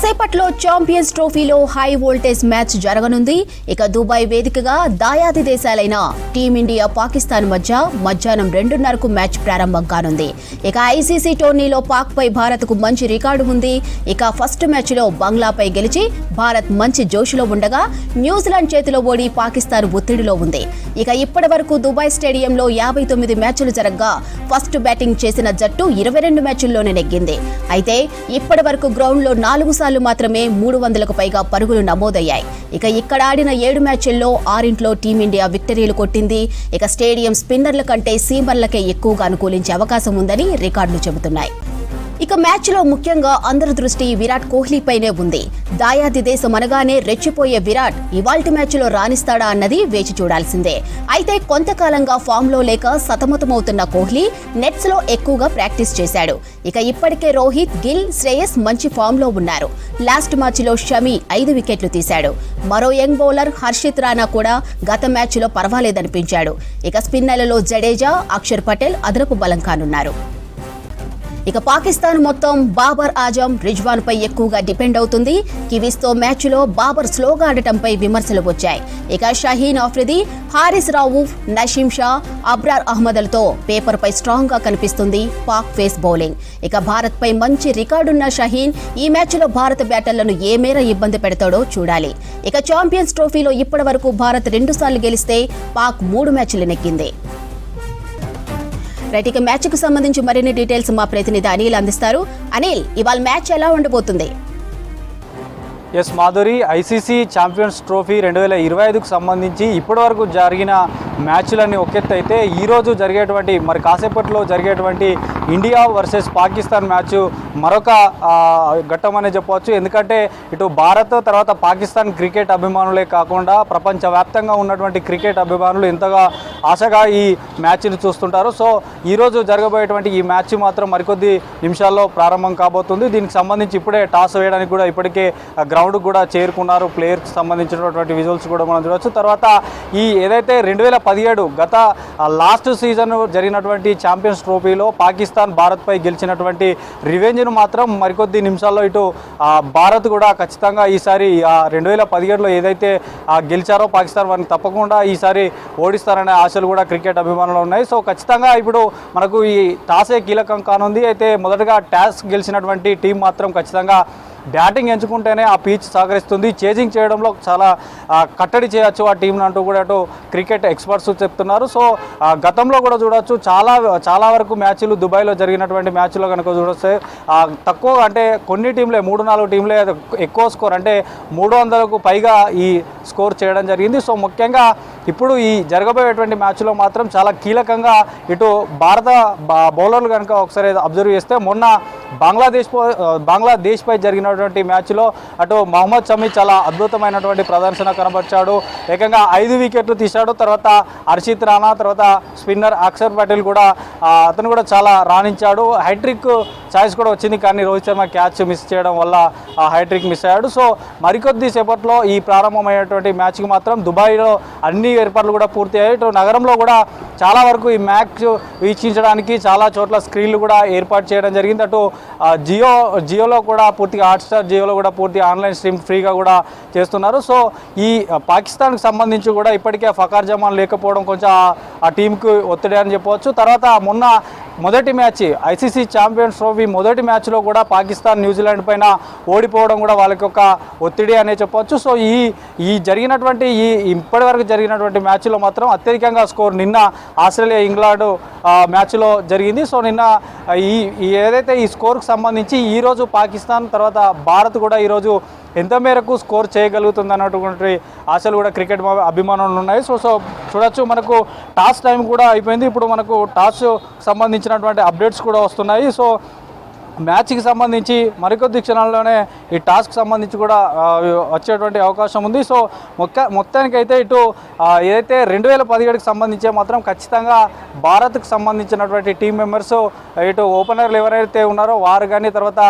కాసేపట్లో ఛాంపియన్స్ ట్రోఫీలో high voltage match జరగనుంది. ఇక దుబాయ్ వేదికగా దాయాది దేశాలైన టీమిండియా పాకిస్తాన్ మధ్య మధ్యాహ్నం 2:30కు మ్యాచ్ ప్రారంభం కానుంది. ఇక ఐసీసీ టోర్నీలో పాక్ పై భారత్ కు మంచి రికార్డు ఉంది. ఇక ఫస్ట్ మ్యాచ్ లో బంగ్లాపై గెలిచి భారత్ మంచి జోషులో ఉండగా న్యూజిలాండ్ చేతిలో ఓడి పాకిస్తాన్ ఒత్తిడిలో ఉంది. ఇక ఇప్పటి వరకు దుబాయ్ స్టేడియంలో 59 మ్యాచ్లు జరగగా ఫస్ట్ బ్యాటింగ్ చేసిన జట్టు 22 మ్యాచ్ల్లోనే నెగ్గింది. అయితే ఇప్పటి వరకు గ్రౌండ్ లో 4 సార్లు మాత్రమే 300కు పైగా పరుగులు నమోదయ్యాయి. ఇక ఇక్కడ ఆడిన 7 మ్యాచ్ల్లో 6 టీమిండియా విక్టరీలు కొట్టింది. ఇక స్టేడియం స్పిన్నర్ల కంటే సీమర్లకే ఎక్కువగా అనుకూలించే అవకాశం ఉందని రికార్డులు చెబుతున్నాయి. ఇక మ్యాచ్లో ముఖ్యంగా అందరి దృష్టి విరాట్ కోహ్లీపైనే ఉంది. దాయాది దేశం అనగానే రెచ్చిపోయే విరాట్ ఇవాల్టి మ్యాచ్లో రాణిస్తాడా అన్నది వేచి చూడాల్సిందే. అయితే కొంతకాలంగా ఫామ్లో లేక సతమతమవుతున్న కోహ్లీ నెట్స్ లో ఎక్కువగా ప్రాక్టీస్ చేశాడు. ఇక ఇప్పటికే రోహిత్, గిల్, శ్రేయస్ మంచి ఫామ్లో ఉన్నారు. లాస్ట్ మ్యాచ్లో షమి 5 వికెట్లు తీశాడు. మరో యంగ్ బౌలర్ హర్షిత్ రాణా కూడా గత మ్యాచ్లో పర్వాలేదనిపించాడు. ఇక స్పిన్నర్లలో జడేజా, అక్షర్ పటేల్ అదనపు బలం కానున్నారు. ఇక పాకిస్తాన్ మొత్తం బాబర్ ఆజం, రిజ్వాన్ పై ఎక్కువగా డిపెండ్ అవుతుంది. కివీస్తో మ్యాచ్లో బాబర్ స్లోగా ఆడటంపై విమర్శలు వచ్చాయి. ఇక షహీన్ ఆఫ్రిది, హారిస్ రావుఫ్, నషీం షా, అబ్రార్ అహ్మద్లతో పేపర్ పై స్ట్రాంగ్ గా కనిపిస్తుంది పాక్ ఫేస్ బౌలింగ్. ఇక భారత్ పై మంచి రికార్డున్న షహీన్ ఈ మ్యాచ్లో భారత బ్యాటర్లను ఏ మేర ఇబ్బంది పెడతాడో చూడాలి. ఇక ఛాంపియన్స్ ట్రోఫీలో ఇప్పటి వరకు భారత్ 2 సార్లు గెలిస్తే పాక్ 3 మ్యాచ్లు నెగ్గింది. రైట్, ఇక మ్యాచ్ కు సంబంధించి మరిన్ని డీటెయిల్స్ మా ప్రతినిధి అనిల్ అందిస్తారు. అనిల్, ఇవాళ మ్యాచ్ ఎలా ఉండబోతుంది? Yes Madhuri, ICC champions trophy 2025కు సంబంధించి ఇప్పటివరకు జరిగిన మ్యాచ్లన్నీ ఒకెత్తు అయితే ఈరోజు జరిగేటువంటి కాసేపట్లో జరిగేటువంటి ఇండియా వర్సెస్ పాకిస్తాన్ మ్యాచ్ మరొక ఘట్టం అనే చెప్పవచ్చు. ఎందుకంటే ఇటు భారత్ తర్వాత పాకిస్తాన్ క్రికెట్ అభిమానులే కాకుండా ప్రపంచవ్యాప్తంగా ఉన్నటువంటి క్రికెట్ అభిమానులు ఎంతగా ఆశగా ఈ మ్యాచ్ని చూస్తుంటారు. సో ఈరోజు జరగబోయేటువంటి ఈ మ్యాచ్ మాత్రం మరికొద్ది నిమిషాల్లో ప్రారంభం కాబోతుంది. దీనికి సంబంధించి ఇప్పుడే టాస్ వేయడానికి కూడా ఇప్పటికే గ్రౌండ్ కూడా చేరుకున్నారు. ప్లేయర్కి సంబంధించినటువంటి విజువల్స్ కూడా మనం చూడవచ్చు. తర్వాత ఈ ఏదైతే 2017 గత లాస్ట్ సీజన్ జరిగినటువంటి ఛాంపియన్స్ ట్రోఫీలో పాకిస్తాన్ భారత్పై గెలిచినటువంటి రివెంజ్ను మాత్రం మరికొద్ది నిమిషాల్లో ఇటు భారత్ కూడా ఖచ్చితంగా ఈసారి 2017లో ఏదైతే గెలిచారో పాకిస్తాన్ వారిని తప్పకుండా ఈసారి ఓడిస్తారనే ఆశలు కూడా క్రికెట్ అభిమానులు ఉన్నాయి. సో ఖచ్చితంగా ఇప్పుడు మనకు ఈ టాసే కీలకం కానుంది. అయితే మొదటగా టాస్ గెలిచినటువంటి టీం మాత్రం ఖచ్చితంగా బ్యాటింగ్ ఎంచుకుంటేనే ఆ పిచ్ సహకరిస్తుంది. చేజింగ్ చేయడంలో చాలా కట్టడి చేయొచ్చు ఆ టీంని అంటూ కూడా అటు క్రికెట్ ఎక్స్పర్ట్స్ చెప్తున్నారు. సో గతంలో కూడా చూడవచ్చు చాలా వరకు మ్యాచ్లు దుబాయ్లో జరిగినటువంటి మ్యాచ్లో కనుక చూడొస్తే తక్కువ అంటే కొన్ని టీంలే 3-4 టీంలే ఎక్కువ స్కోర్ అంటే 300కు పైగా ఈ స్కోర్ చేయడం జరిగింది. సో ముఖ్యంగా ఇప్పుడు ఈ జరగబోయేటువంటి మ్యాచ్లో మాత్రం చాలా కీలకంగా ఇటు భారత బౌలర్లు కనుక ఒకసారి అబ్జర్వ్ చేస్తే మొన్న బంగ్లాదేశ్పై జరిగినటువంటి మ్యాచ్లో అటు మహమ్మద్ షమి చాలా అద్భుతమైనటువంటి ప్రదర్శన కనబర్చాడు. ఏకంగా 5 వికెట్లు తీశాడు. తర్వాత హర్షిత్ రాణా, తర్వాత స్పిన్నర్ అక్షర్ పటేల్ కూడా అతను కూడా చాలా రాణించాడు. హైట్రిక్ ఛాయిస్ కూడా వచ్చింది, కానీ రోహిత్ శర్మ క్యాచ్ మిస్ చేయడం వల్ల ఆ హైట్రిక్ మిస్ అయ్యాడు. సో మరికొద్ది సేపట్లో ఈ ప్రారంభమయ్యేటువంటి మ్యాచ్కి మాత్రం దుబాయ్లో అన్ని ఏర్పాట్లు కూడా పూర్తి అయ్యాయి. ఇటు నగరంలో కూడా చాలా వరకు ఈ మ్యాచ్ వీక్షించడానికి చాలా చోట్ల స్క్రీన్లు కూడా ఏర్పాటు చేయడం జరిగింది. అటు జియోలో కూడా పూర్తిగా హాట్స్టార్ జియోలో కూడా పూర్తి ఆన్లైన్ స్ట్రీమ్ ఫ్రీగా కూడా చేస్తున్నారు. సో ఈ పాకిస్తాన్కి సంబంధించి కూడా ఇప్పటికే ఫకార్ జమాన్ లేకపోవడం కొంచెం ఆ టీంకి ఒత్తిడి అని చెప్పవచ్చు. తర్వాత మొన్న మొదటి మ్యాచ్ ఐసీసీ ఛాంపియన్స్ ట్రోఫీ మొదటి మ్యాచ్లో కూడా పాకిస్తాన్ న్యూజిలాండ్ పైన ఓడిపోవడం కూడా వాళ్ళకి ఒక ఒత్తిడి అనే చెప్పవచ్చు. సో ఈ జరిగినటువంటి ఇప్పటి వరకు జరిగినటువంటి మ్యాచ్లో మాత్రం అత్యధికంగా స్కోర్ నిన్న ఆస్ట్రేలియా ఇంగ్లాండ్ మ్యాచ్లో జరిగింది. సో నిన్న ఏదైతే ఈ స్కోర్కు సంబంధించి ఈరోజు పాకిస్తాన్ తర్వాత భారత్ కూడా ఈరోజు ఎంత మేరకు స్కోర్ చేయగలుగుతుంది అన్నటువంటి ఆశలు కూడా క్రికెట్ అభిమానులు ఉన్నాయి. సో చూడొచ్చు, మనకు టాస్ టైం కూడా అయిపోయింది. ఇప్పుడు మనకు టాస్ సంబంధించినటువంటి అప్డేట్స్ కూడా వస్తున్నాయి. సో మ్యాచ్కి సంబంధించి మరికొద్ది క్షణాల్లోనే ఈ టాస్క్ సంబంధించి కూడా వచ్చేటువంటి అవకాశం ఉంది. సో మొత్తానికైతే ఇటు ఏదైతే 2017కి సంబంధించే మాత్రం ఖచ్చితంగా భారత్కు సంబంధించినటువంటి టీం మెంబర్స్ ఇటు ఓపెనర్లు ఎవరైతే ఉన్నారో వారు కానీ, తర్వాత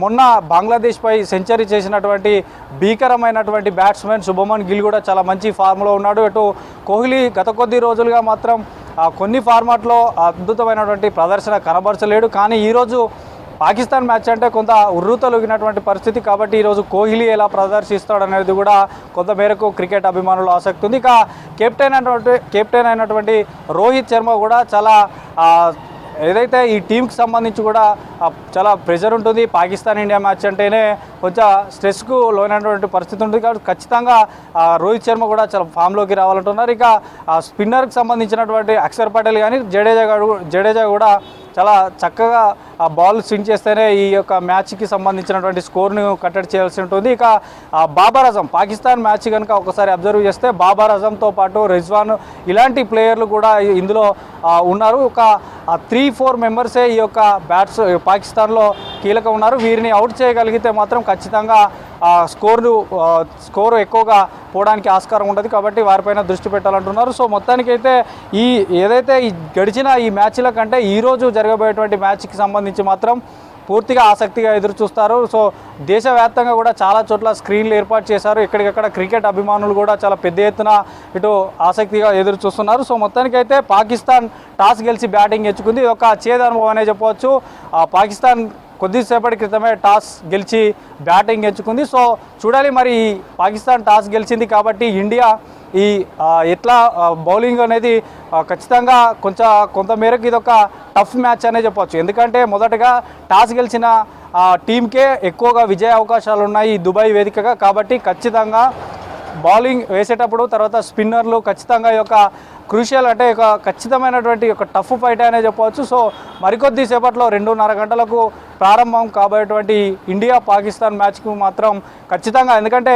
మొన్న బంగ్లాదేశ్పై సెంచరీ చేసినటువంటి భీకరమైనటువంటి బ్యాట్స్మెన్ శుభమన్ గిల్ కూడా చాలా మంచి ఫామ్లో ఉన్నాడు. ఇటు కోహ్లీ గత కొద్ది రోజులుగా మాత్రం కొన్ని ఫార్మాట్లో అద్భుతమైనటువంటి ప్రదర్శన కనబరచలేడు. కానీ ఈరోజు పాకిస్తాన్ మ్యాచ్ అంటే కొంత ఉర్రూతలూగినటువంటి పరిస్థితి కాబట్టి ఈరోజు కోహ్లీ ఎలా ప్రదర్శిస్తాడనేది కూడా కొంత మేరకు క్రికెట్ అభిమానులు ఆసక్తి ఉంది. ఇక కెప్టెన్ అయినటువంటి రోహిత్ శర్మ కూడా చాలా ఏదైతే ఈ టీంకి సంబంధించి కూడా చాలా ప్రెషర్ ఉంటుంది. పాకిస్తాన్ ఇండియా మ్యాచ్ అంటేనే కొంచెం స్ట్రెస్కు లోనైనటువంటి పరిస్థితి ఉంటుంది కాబట్టి ఖచ్చితంగా రోహిత్ శర్మ కూడా చాలా ఫామ్లోకి రావాలంటున్నారు. ఇక స్పిన్నర్కి సంబంధించినటువంటి అక్షర్ పటేల్ కానీ జడేజా కూడా చాలా చక్కగా బాల్ స్వింగ్ చేస్తేనే ఈ యొక్క మ్యాచ్కి సంబంధించినటువంటి స్కోర్ను కట్టడి చేయాల్సి ఉంటుంది. ఇక బాబర్ అజం పాకిస్తాన్ మ్యాచ్ కనుక ఒకసారి అబ్జర్వ్ చేస్తే బాబర్ అజంతో పాటు రిజ్వాన్ ఇలాంటి ప్లేయర్లు కూడా ఇందులో ఉన్నారు. ఒక 3-4 మెంబర్సే ఈ యొక్క పాకిస్తాన్లో కీలకం ఉన్నారు. వీరిని అవుట్ చేయగలిగితే మాత్రం ఖచ్చితంగా స్కోరు ఎక్కువగా పోవడానికి ఆస్కారం ఉంటుంది కాబట్టి వారిపైన దృష్టి పెట్టాలంటున్నారు. సో మొత్తానికైతే ఏదైతే గడిచిన ఈ మ్యాచ్ల కంటే ఈరోజు జరగబోయేటువంటి మ్యాచ్కి సంబంధించి మాత్రం పూర్తిగా ఆసక్తిగా ఎదురు చూస్తారు. సో దేశవ్యాప్తంగా కూడా చాలా చోట్ల స్క్రీన్లు ఏర్పాటు చేశారు. ఎక్కడికక్కడ క్రికెట్ అభిమానులు కూడా చాలా పెద్ద ఎత్తున ఇటు ఆసక్తిగా ఎదురు చూస్తున్నారు. సో మొత్తానికైతే పాకిస్తాన్ టాస్ గెలిచి బ్యాటింగ్ ఎంచుకుంది. ఇది ఒక చేదు అనుభవం అనే చెప్పవచ్చు. పాకిస్తాన్ కొద్దిసేపటి క్రితమే టాస్ గెలిచి బ్యాటింగ్ ఎంచుకుంది. సో చూడాలి మరి పాకిస్తాన్ టాస్ గెలిచింది కాబట్టి ఇండియా ఎట్లా బౌలింగ్ అనేది ఖచ్చితంగా కొంత మేరకు ఇది ఒక టఫ్ మ్యాచ్ అనే చెప్పవచ్చు. ఎందుకంటే మొదటగా టాస్ గెలిచిన టీంకే ఎక్కువగా విజయ అవకాశాలు ఉన్నాయి ఈ దుబాయ్ వేదికగా. కాబట్టి ఖచ్చితంగా బౌలింగ్ వేసేటప్పుడు తర్వాత స్పిన్నర్లు ఖచ్చితంగా ఈ యొక్క క్రూషియల్ అంటే ఒక ఖచ్చితమైనటువంటి ఒక టఫ్ ఫైట్ అనే చెప్పవచ్చు. సో మరికొద్ది సేపట్లో 2:30 గంటలకు ప్రారంభం కాబోయేటువంటి ఇండియా పాకిస్తాన్ మ్యాచ్కు మాత్రం ఖచ్చితంగా, ఎందుకంటే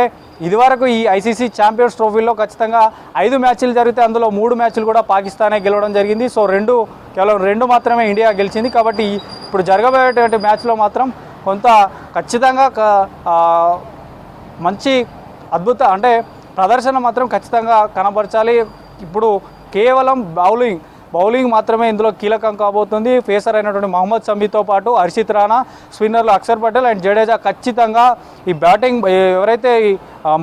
ఇదివరకు ఈ ఐసీసీ ఛాంపియన్స్ ట్రోఫీలో ఖచ్చితంగా 5 మ్యాచ్లు జరిగితే అందులో 3 మ్యాచ్లు కూడా పాకిస్తానే గెలవడం జరిగింది. సో కేవలం 2 మాత్రమే ఇండియా గెలిచింది. కాబట్టి ఇప్పుడు జరగబోయేటువంటి మ్యాచ్లో మాత్రం కొంత ఖచ్చితంగా మంచి అద్భుత అంటే ప్రదర్శన మాత్రం ఖచ్చితంగా కనబరచాలి. ఇప్పుడు కేవలం బౌలింగ్ మాత్రమే ఇందులో కీలకం కాబోతుంది. పేసర్ అయినటువంటి మహమ్మద్ షమీతో పాటు హర్షిత్ రాణా, స్పిన్నర్లు అక్షర్ పటేల్ అండ్ జడేజా ఖచ్చితంగా ఈ బ్యాటింగ్ ఎవరైతే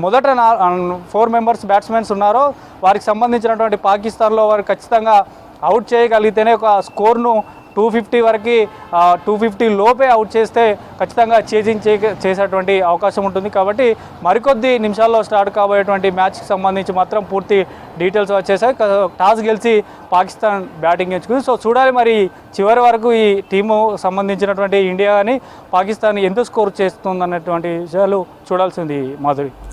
మొదట 4 మెంబర్స్ బ్యాట్స్మెన్స్ ఉన్నారో వారికి సంబంధించినటువంటి పాకిస్తాన్లో వారు ఖచ్చితంగా అవుట్ చేయగలిగితేనే ఒక స్కోర్ను 250 వరకు 250 లోపే అవుట్ చేస్తే ఖచ్చితంగా చేసేటువంటి అవకాశం ఉంటుంది. కాబట్టి మరికొద్ది నిమిషాల్లో స్టార్ట్ కాబోయేటువంటి మ్యాచ్కి సంబంధించి మాత్రం పూర్తి డీటెయిల్స్ వచ్చేసాయి. టాస్ గెలిచి పాకిస్తాన్ బ్యాటింగ్ ఎంచుకుంది. సో చూడాలి మరి చివరి వరకు ఈ టీము సంబంధించినటువంటి ఇండియా అని పాకిస్తాన్ ఎంత స్కోర్ చేస్తుందన్నటువంటి విషయాలు చూడాల్సింది మాధురి.